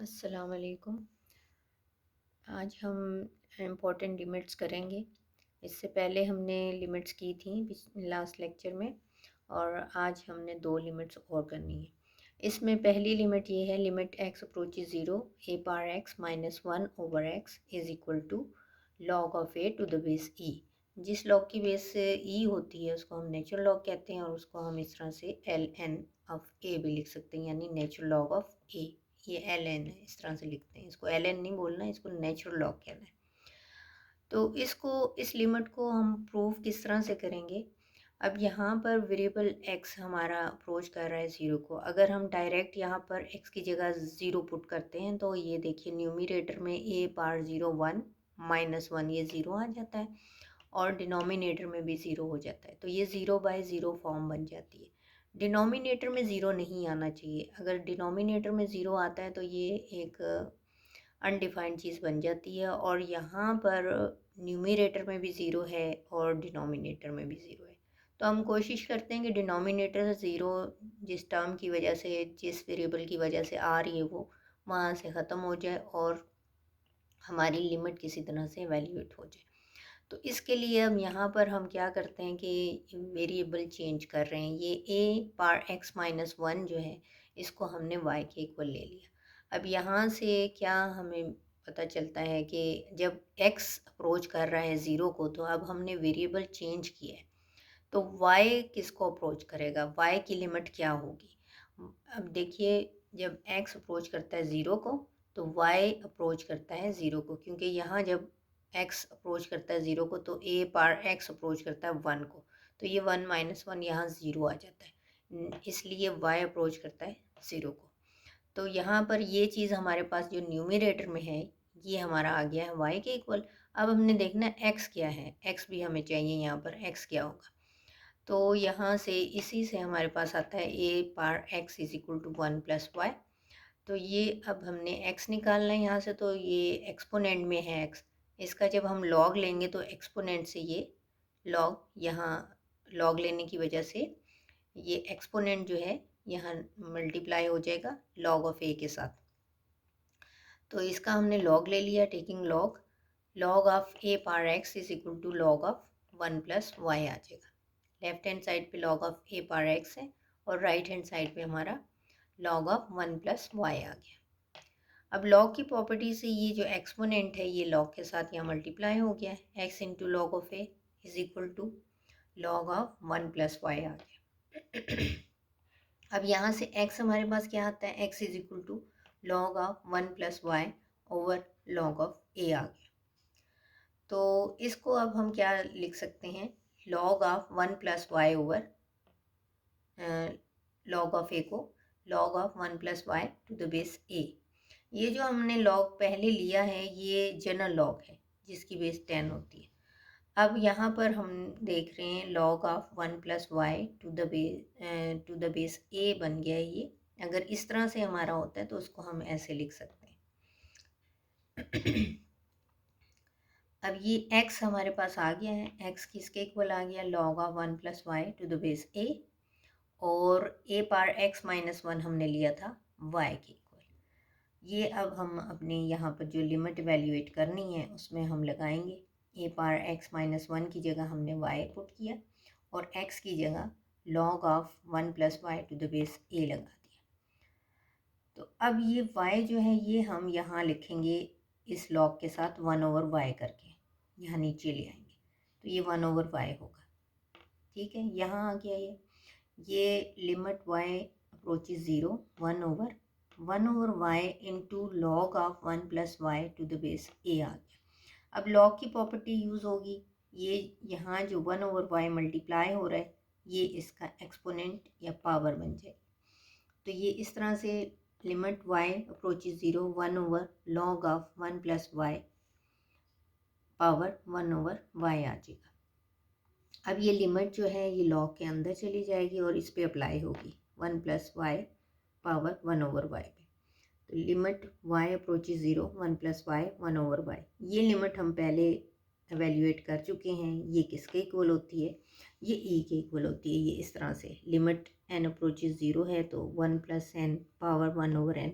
अस्सलाम वालेकुम। आज हम इम्पोर्टेंट लिमिट्स करेंगे। इससे पहले हमने लिमिट्स की थी लास्ट लेक्चर में, और आज हमने दो लिमिट्स और करनी है। इसमें पहली लिमिट ये है, limit x approaches zero a power x minus one over x is equal to log of a to the base e. जिस लॉग की बेस से ई होती है उसको हम नेचुरल लॉग कहते हैं, और उसको हम इस तरह से एल एन ऑफ ए भी लिख सकते हैं, यानी नेचुरल लॉग ऑफ ए। ये एल एन है, इस तरह से लिखते हैं। इसको एल एन नहीं बोलना, इसको नेचुरल लॉग कहना है। तो इस लिमिट को हम प्रूव किस तरह से करेंगे। अब यहाँ पर वेरिएबल एक्स हमारा अप्रोच कर रहा है ज़ीरो को। अगर हम डायरेक्ट यहाँ पर एक्स की जगह ज़ीरो पुट करते हैं तो ये देखिए, न्यूमरेटर में ए पार ज़ीरो वन माइनस वन, ये ज़ीरो आ जाता है, और डिनोमिनेटर में भी ज़ीरो हो जाता है। तो ये ज़ीरो बाय ज़ीरो फॉर्म बन जाती है। डिनोमिनेटर में ज़ीरो नहीं आना चाहिए। अगर डिनोमिनेटर में ज़ीरो आता है तो ये एक अनडिफाइंड चीज़ बन जाती है, और यहाँ पर न्यूमरेटर में भी ज़ीरो है और डिनोमिनेटर में भी ज़ीरो है। तो हम कोशिश करते हैं कि डिनोमिनेटर ज़ीरो जिस टर्म की वजह से, जिस वेरिएबल की वजह से आ रही है, वो वहाँ से ख़त्म हो जाए और हमारी लिमिट किसी तरह से वैल्यूएट हो जाए। तो इसके लिए अब यहाँ पर हम क्या करते हैं कि वेरिएबल चेंज कर रहे हैं। ये ए पार एक्स माइनस वन जो है, इसको हमने वाई के इक्वल ले लिया। अब यहाँ से क्या हमें पता चलता है कि जब एक्स अप्रोच कर रहा है ज़ीरो को, तो अब हमने वेरिएबल चेंज किया है। तो वाई किसको अप्रोच करेगा, वाई की लिमिट क्या होगी। अब देखिए, जब एक्स अप्रोच करता है ज़ीरो को, तो वाई अप्रोच करता है ज़ीरो को, क्योंकि यहाँ जब एक्स अप्रोच करता है ज़ीरो को तो ए पार एक्स अप्रोच करता है वन को, तो ये वन माइनस वन यहाँ ज़ीरो आ जाता है, इसलिए वाई अप्रोच करता है ज़ीरो को। तो यहाँ पर ये चीज़ हमारे पास जो न्यूमरेटर में है, ये हमारा आ गया है वाई के इक्वल। अब हमने देखना है एक्स क्या है, एक्स भी हमें चाहिए, यहाँ पर एक्स क्या होगा। तो यहाँ से इसी से हमारे पास आता है ए पार x is equal to one plus y. तो ये अब हमने x निकालना है यहाँ से, तो ये एक्सपोनेंट में है x। इसका जब हम लॉग लेंगे तो एक्सपोनेंट से ये लॉग, यहाँ लॉग लेने की वजह से ये एक्सपोनेंट जो है यहाँ मल्टीप्लाई हो जाएगा लॉग ऑफ a के साथ। तो इसका हमने लॉग ले लिया, taking log, log of a पार x is equal to log of one plus y आ जाएगा। लेफ्ट हैंड साइड पे लॉग ऑफ a पार x है, और राइट हैंड साइड पे हमारा log of one plus y आ गया। अब लॉग की प्रॉपर्टी से ये जो एक्सपोनेंट है, ये लॉग के साथ यहाँ मल्टीप्लाई हो गया है। x into log of a is equal to log of one plus y आ गया। अब यहाँ से x हमारे पास क्या आता है, x is equal to log of one plus y over log of a आ गया। तो इसको अब हम क्या लिख सकते हैं, log of one plus y over log of a को log of one plus y to the base a. ये जो हमने लॉग पहले लिया है, ये जनरल लॉग है जिसकी बेस 10 होती है। अब यहाँ पर हम देख रहे हैं log of one plus y to the base a बन गया है ये। अगर इस तरह से हमारा होता है तो उसको हम ऐसे लिख सकते हैं। अब ये x हमारे पास आ गया है, x किसके इक्वल आ गया, log of one plus y to the base a, और a पार x माइनस वन हमने लिया था y के इक्वल। ये अब हम अपने यहाँ पर जो लिमिट वैल्यूएट करनी है उसमें हम लगाएंगे। a पार x माइनस वन की जगह हमने y पुट किया, और x की जगह log of one plus y to the base a लगा दिया। तो अब ये y जो है ये हम यहाँ लिखेंगे इस लॉग के साथ वन ओवर वाई करके, यहाँ नीचे ले आएंगे, तो ये वन ओवर वाई होगा। ठीक है, यहाँ आ गया ये limit y approaches zero, one over y into log of one plus y to the base a आ गया। अब लॉग की प्रॉपर्टी यूज़ होगी, ये यहाँ जो वन ओवर वाई मल्टीप्लाई हो रहा है, ये इसका एक्सपोनेंट या पावर बन जाए। तो ये इस तरह से limit y approaches zero, one over log of one plus y power one over y आ जाएगा। अब ये लिमिट जो है ये लॉग के अंदर चली जाएगी और इस पे अप्लाई होगी one plus y power one over y पे। तो limit y approaches zero, one plus y one over y, ये लिमिट हम पहले एवेल्यूएट कर चुके हैं। ये किसके इक्वल होती है, ये e के इक्वल होती है। ये इस तरह से लिमिट n अप्रोचेज ज़ीरो है तो one plus n power one over n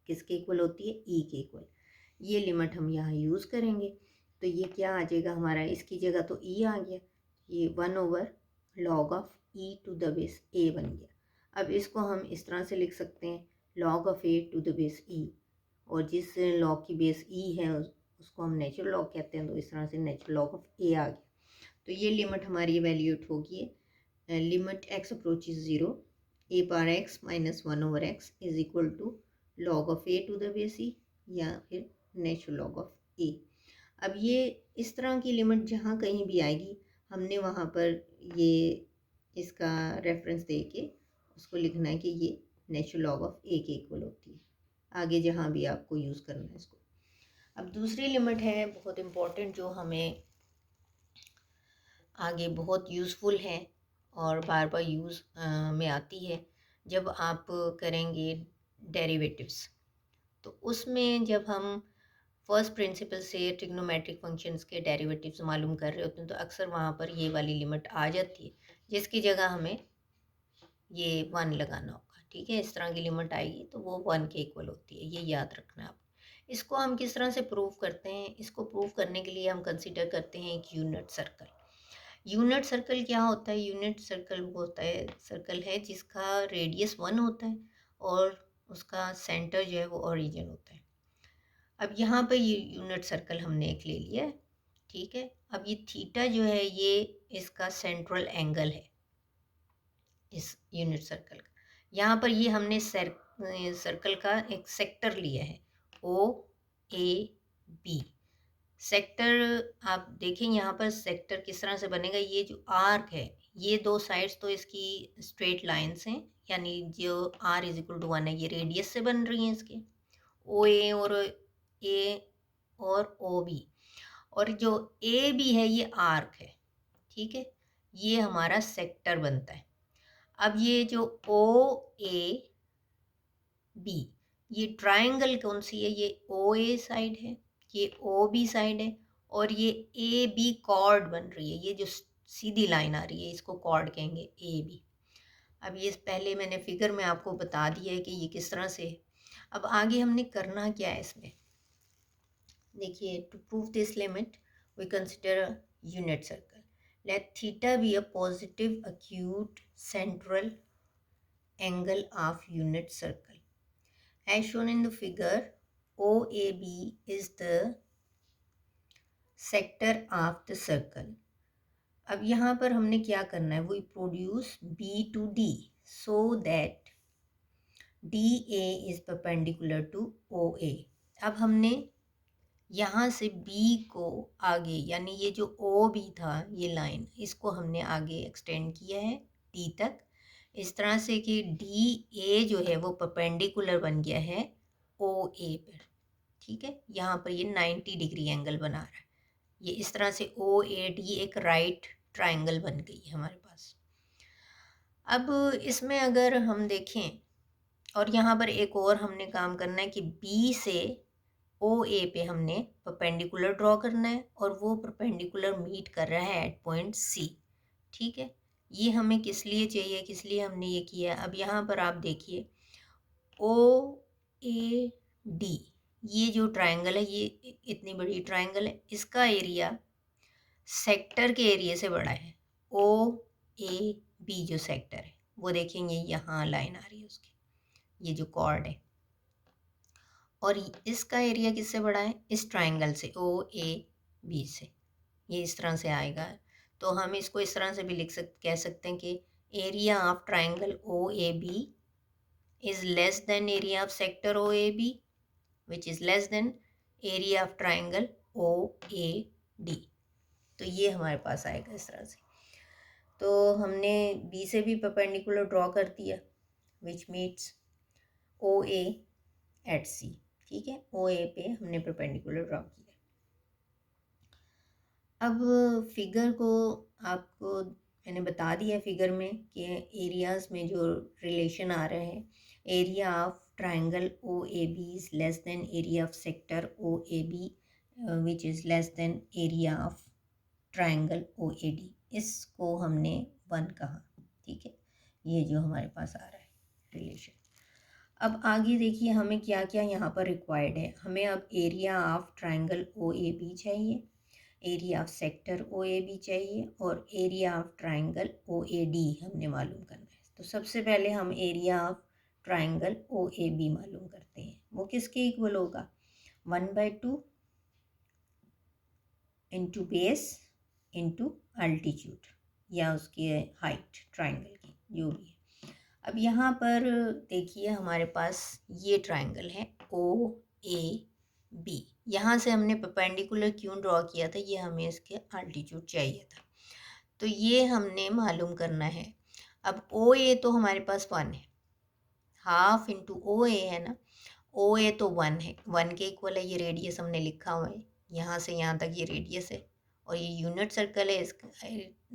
किसके इक्वल होती है, ई के इक्वल। ये लिमिट हम यहाँ यूज़ करेंगे, तो ये क्या आ जाएगा हमारा, इसकी जगह तो ई आ गया, ये 1/log of e to the base a बन गया। अब इसको हम इस तरह से लिख सकते हैं log of a to the base e, और जिस लॉग की बेस ई है उसको हम नेचुरल लॉग कहते हैं, तो इस तरह से नेचुरल लॉग ऑफ ए आ गया। तो ये लिमिट हमारी इवेल्यूएट होगी, limit x approaches 0, a power x minus 1/x is equal to log of a to the base e, या फिर नेचुरल लॉग ऑफ ए। अब ये इस तरह की लिमिट जहाँ कहीं भी आएगी, हमने वहाँ पर ये इसका रेफरेंस दे के उसको लिखना है कि ये नेचुरल लॉग ऑफ ए के इक्वल होती है, आगे जहाँ भी आपको यूज़ करना है इसको। अब दूसरी लिमिट है बहुत इम्पोर्टेंट, जो हमें आगे बहुत यूज़फुल है और बार बार यूज़ में आती है जब आप करेंगे डेरिवेटिव्स। तो उसमें जब हम फर्स्ट प्रिंसिपल से ट्रिग्नोमेट्रिक फंक्शंस के डेरिवेटिव्स मालूम कर रहे होते हैं, तो अक्सर वहाँ पर ये वाली लिमिट आ जाती है, जिसकी जगह हमें ये 1 लगाना होगा। ठीक है, इस तरह की लिमिट आएगी तो वो 1 के इक्वल होती है, ये याद रखना आप। इसको हम किस तरह से प्रूव करते हैं, इसको प्रूव करने के लिए हम कंसिडर करते हैं एक यूनिट सर्कल। यूनिट सर्कल क्या होता है, यूनिट सर्कल वो होता है, सर्कल है जिसका रेडियस 1 होता है और उसका सेंटर जो है वो ओरिजिन होता है। अब यहाँ पर ये यूनिट सर्कल हमने एक ले लिया है। ठीक है, अब ये थीटा जो है ये इसका सेंट्रल एंगल है इस यूनिट सर्कल का। यहाँ पर ये हमने सर्कल का एक सेक्टर लिया है, ओ ए बी सेक्टर। आप देखें यहाँ पर सेक्टर किस तरह से बनेगा, ये जो आर्क है, ये दो साइड्स तो इसकी स्ट्रेट लाइंस हैं, यानी जो r इज इक्वल टू 1 है, ये रेडियस से बन रही हैं इसके, ओ ए और ओ बी, और जो ए बी है ये आर्क है। ठीक है, ये हमारा सेक्टर बनता है। अब ये जो ओ ए बी, ये ट्राइंगल कौन सी है, ये ओ ए साइड है, ये ओ बी साइड है, और ये ए बी कॉर्ड बन रही है, ये जो सीधी लाइन आ रही है इसको कॉर्ड कहेंगे ए बी। अब ये पहले मैंने फिगर में आपको बता दिया है कि ये किस तरह से है। अब आगे हमने करना क्या है इसमें, देखिए, to prove this limit we consider a unit circle, let theta be a positive acute central angle of unit circle. As shown in the figure, OAB is the sector of the circle. अब यहाँ पर हमने क्या करना है, we produce B to D so that DA is perpendicular to OA. अब हमने यहाँ से B को आगे, यानी ये जो OB था ये लाइन, इसको हमने आगे एक्सटेंड किया है D तक, इस तरह से कि DA जो है वो परपेंडिकुलर बन गया है OA पर। ठीक है, यहाँ पर ये 90 डिग्री एंगल बना रहा है, ये इस तरह से OAD एक राइट ट्राइंगल बन गई है हमारे पास। अब इसमें अगर हम देखें, और यहाँ पर एक और हमने काम करना है कि B से OA पे हमने परपेंडिकुलर ड्रॉ करना है, और वो परपेंडिकुलर मीट कर रहा है एट पॉइंट C। ठीक है, ये हमें किस लिए चाहिए, किस लिए हमने ये किया। अब यहाँ पर आप देखिए OAD, ये जो ट्राइंगल है, ये इतनी बड़ी ट्राइंगल है, इसका एरिया सेक्टर के एरिया से बड़ा है। OAB जो सेक्टर है वो देखेंगे यहाँ लाइन आ रही है उसकी, ये जो कॉर्ड है, और इसका एरिया किससे बड़ा है, इस ट्राइंगल से OAB से, ये इस तरह से आएगा। तो हम इसको इस तरह से भी कह सकते हैं कि area of triangle OAB is less than area of sector OAB, which is less than area of triangle OAD। तो ये हमारे पास आएगा इस तरह से। तो हमने B से भी परपेंडिकुलर ड्रॉ कर दिया, which meets OA at C। ठीक है, OA पे हमने परपेंडिकुलर ड्रॉ किया। अब फिगर को आपको मैंने बता दिया फिगर में कि एरियाज़ में जो रिलेशन आ रहा है, area of triangle OAB is less then area of sector OAB which is less then area of triangle OAD, इसको हमने 1 कहा। ठीक है, ये जो हमारे पास आ रहा है रिलेशन। अब आगे देखिए हमें क्या क्या यहाँ पर रिक्वायर्ड है। हमें अब area of triangle O A B चाहिए, area of sector O A B चाहिए, और area of triangle O A D हमने मालूम करना है। तो सबसे पहले हम area of triangle O A B मालूम करते हैं। वो किसके इक्वल होगा? 1/2 इंटू बेस इंटू अल्टीट्यूड, या उसकी हाइट ट्राइंगल की जो भी है। अब यहाँ पर देखिए हमारे पास ये ट्राइंगल है ओ ए बी। यहाँ से हमने परपेंडिकुलर क्यों ड्रॉ किया था? ये हमें इसके अल्टीट्यूड चाहिए था, तो ये हमने मालूम करना है। अब ओ ए तो हमारे पास 1 है, हाफ इंटू ओ ए है ना, ओ ए तो 1 है, 1 के इक्वल है। ये रेडियस हमने लिखा हुआ है, यहाँ से यहाँ तक ये रेडियस है, और ये यूनिट सर्कल है, इसका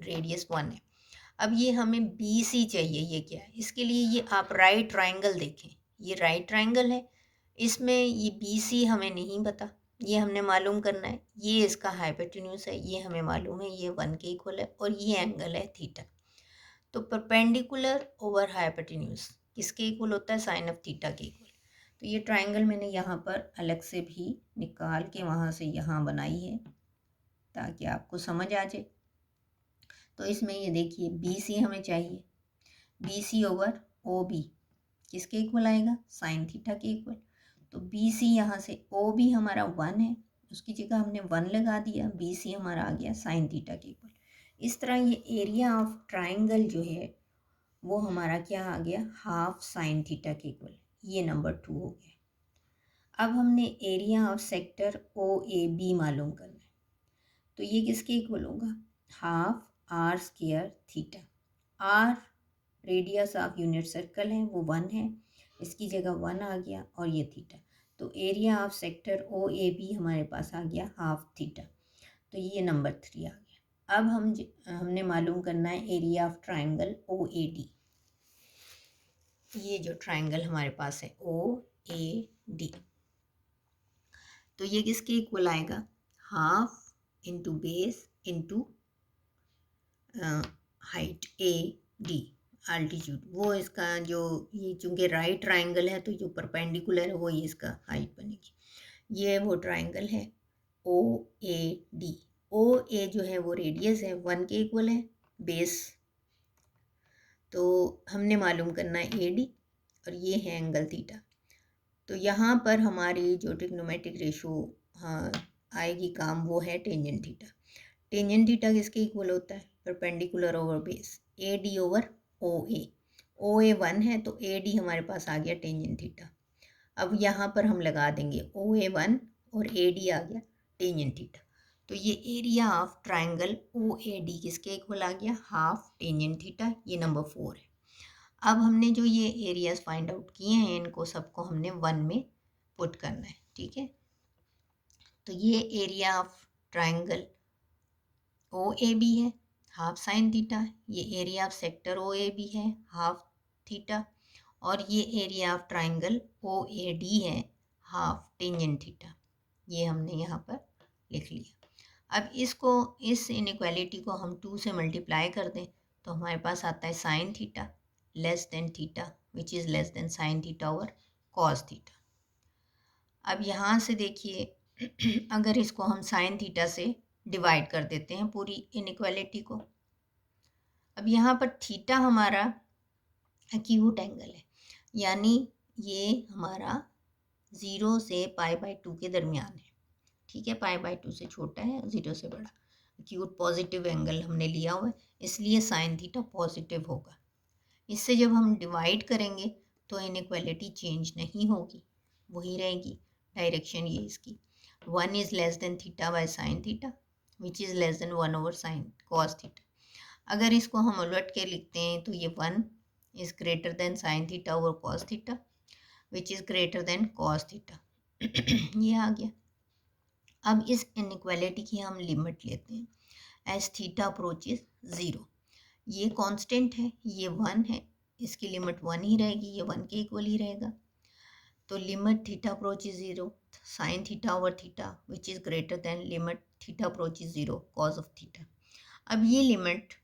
रेडियस 1 है। अब ये हमें बी सी चाहिए। ये क्या है? इसके लिए ये आप राइट ट्राइंगल देखें, ये राइट ट्राइंगल है, इसमें ये बी सी हमें नहीं पता, ये हमने मालूम करना है। ये इसका हाइपोटेन्यूज है, ये हमें मालूम है, ये 1 के इक्वल है, और ये एंगल है थीटा। तो परपेंडिकुलर ओवर हाइपोटेन्यूज किसके इक्वल होता है? साइन ऑफ थीटा के इक्वल। तो ये ट्राइंगल मैंने यहाँ पर अलग से भी निकाल के वहाँ से यहाँ बनाई है ताकि आपको समझ आ जाए। तो इसमें ये देखिए बी सी हमें चाहिए, B C over O B किसके इक्वल आएगा? साइन थीटा के इक्वल। तो बी सी यहाँ से, ओ बी हमारा 1 है, उसकी जगह हमने 1 लगा दिया, बी सी हमारा आ गया साइन थीटा के इक्वल। इस तरह ये एरिया ऑफ ट्राइंगल जो है वो हमारा क्या आ गया? हाफ साइन थीटा के इक्वल। ये नंबर 2 हो गया। अब हमने area of sector O A B मालूम करना है, तो ये किसके इक्वल होगा? Half r square theta. R radius of unit circle है, वो 1 है, इसकी जगह 1 आ गया, और ये थीटा। तो area of sector O A B हमारे पास आ गया हाफ थीटा। तो ये नंबर 3 आ गया। अब हमने मालूम करना है area of triangle O A D. ये जो ट्राइंगल हमारे पास है ओ ए डी, तो ये किसके इक्वल आएगा? Half into base into height A D altitude. वो इसका जो, ये चूंकि राइट ट्राइंगल है तो जो परपेंडिकुलर है वो ही इसका हाइट बनेगी। ये वो ट्राइंगल है ओ ए डी। ओ ए जो है वो रेडियस है, 1 के इक्वल है, बेस तो हमने मालूम करना है ए डी, और ये है एंगल थीटा। तो यहाँ पर हमारी जो ट्रिग्नोमेट्रिक रेशो हाँ आएगी काम, वो है टेंजेंट थीटा। टेंजेंट थीटा किसके इक्वल होता है? Perpendicular over base, A D over O A. O A 1 है तो ए डी हमारे पास आ गया टेंजेंट थीटा। अब यहाँ पर हम लगा देंगे ओ ए 1 और ए डी आ गया टेंजेंट थीटा। तो ये area of triangle O A D किसके इक्वल आ गया? Half tangent theta. ये नंबर 4 है। अब हमने जो ये एरियाज फाइंड आउट किए हैं, इनको सबको हमने 1 में पुट करना है, ठीक है। तो ये area of triangle O A B है, हाफ साइन थीटा। ये area of sector O A B है, हाफ थीटा। और ये area of triangle O A D है, हाफ टेंजेंट थीटा। ये हमने यहाँ पर लिख लिया। अब इसको, इस इनइक्वालिटी को हम 2 से मल्टीप्लाई कर दें तो हमारे पास आता है sine theta less than theta which is less then sign theta over cos theta. अब यहाँ से देखिए अगर इसको हम साइन थीटा से डिवाइड कर देते हैं पूरी इनइक्वालिटी को। अब यहाँ पर थीटा हमारा एक्यूट एंगल है, यानी ये हमारा 0 से π/2 के दरमियान है, ठीक है। π/2 से छोटा है, 0 से बड़ा। एक्यूट पॉजिटिव एंगल हमने लिया हुआ है, इसलिए साइन थीटा पॉजिटिव होगा। इससे जब हम डिवाइड करेंगे तो इनइक्वालिटी चेंज नहीं होगी, वही रहेगी डायरेक्शन ये इसकी। 1 is less then theta by sine theta which is less then 1 over sine cos theta. अगर इसको हम उलट के लिखते हैं तो ये 1 is greater then sign theta over cos theta which is greater then cos theta. ये आ गया। अब इस इनइक्वालिटी की हम लिमिट लेते हैं एज थीटा अप्रोचेज 0। ये कांस्टेंट है, ये 1 है, इसकी लिमिट 1 ही रहेगी, ये 1 के इक्वल ही रहेगा। तो limit theta approaches 0 sine theta over theta which is greater than limit theta approaches 0 cos of theta. अब ये limit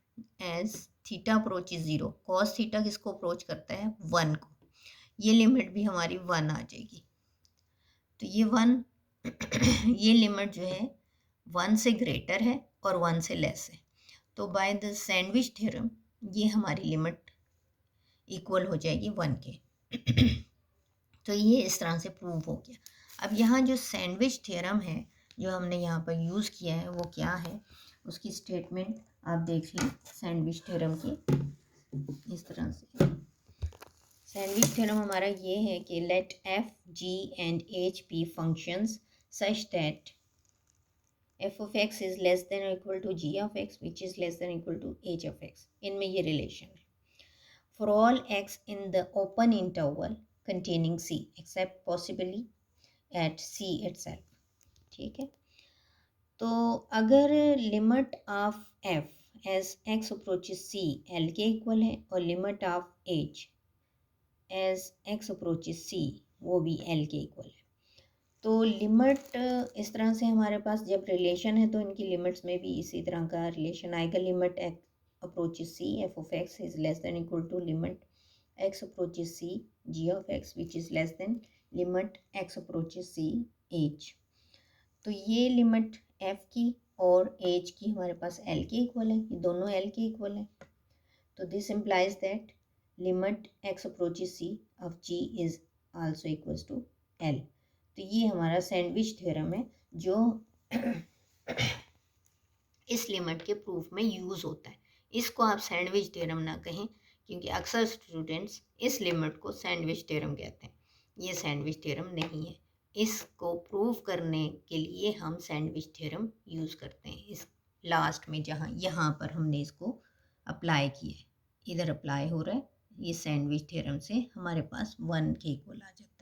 as theta approaches 0, cos theta किसको अप्रोच करता है? 1 को। ये लिमिट भी हमारी 1 आ जाएगी। तो ये 1 ये लिमिट जो है 1 से ग्रेटर है और 1 से लेस है। तो बाय द सैंडविच थ्योरम ये हमारी लिमिट इक्वल हो जाएगी 1 के। तो ये इस तरह से प्रूव हो गया। अब यहाँ जो सैंडविच थ्योरम है जो हमने यहाँ पर यूज़ किया है वो क्या है, उसकी स्टेटमेंट आप देख लें सैंडविच थ्योरम की इस तरह से। सैंडविच थ्योरम हमारा ये है कि let f g and h be functions such that f of x is less than or equal to g of x which is less than or equal to h of x। इनमें ये relation है। For all x in the open interval containing c except possibly at c itself। ठीक है, तो अगर limit of f as x approaches c l के equal है और limit of h as x approaches c वो भी l के इक्वल है, तो लिमिट इस तरह से हमारे पास जब रिलेशन है तो इनकी लिमिट्स में भी इसी तरह का रिलेशन आएगा। Limit approaches c f of x is less than equal to limit x approaches c g of x which is less than limit x approaches c h. तो ये लिमिट एफ की और एच की हमारे पास L के equal है, ये दोनों एल के इक्वल है। तो this implies that limit x approaches c of g is also equals to L. तो ये हमारा सैंडविच थ्योरम है जो इस लिमिट के प्रूफ में यूज़ होता है। इसको आप सैंडविच थ्योरम ना कहें क्योंकि अक्सर स्टूडेंट्स इस लिमिट को सैंडविच थ्योरम कहते हैं। ये सैंडविच थ्योरम नहीं है, इसको प्रूव करने के लिए हम सैंडविच थ्योरम यूज़ करते हैं। इस लास्ट में जहाँ यहाँ पर हमने इसको अप्लाई किया है, इधर अप्लाई हो रहा है, ये सैंडविच थ्योरम से हमारे पास 1 के इक्वल आ जाता है।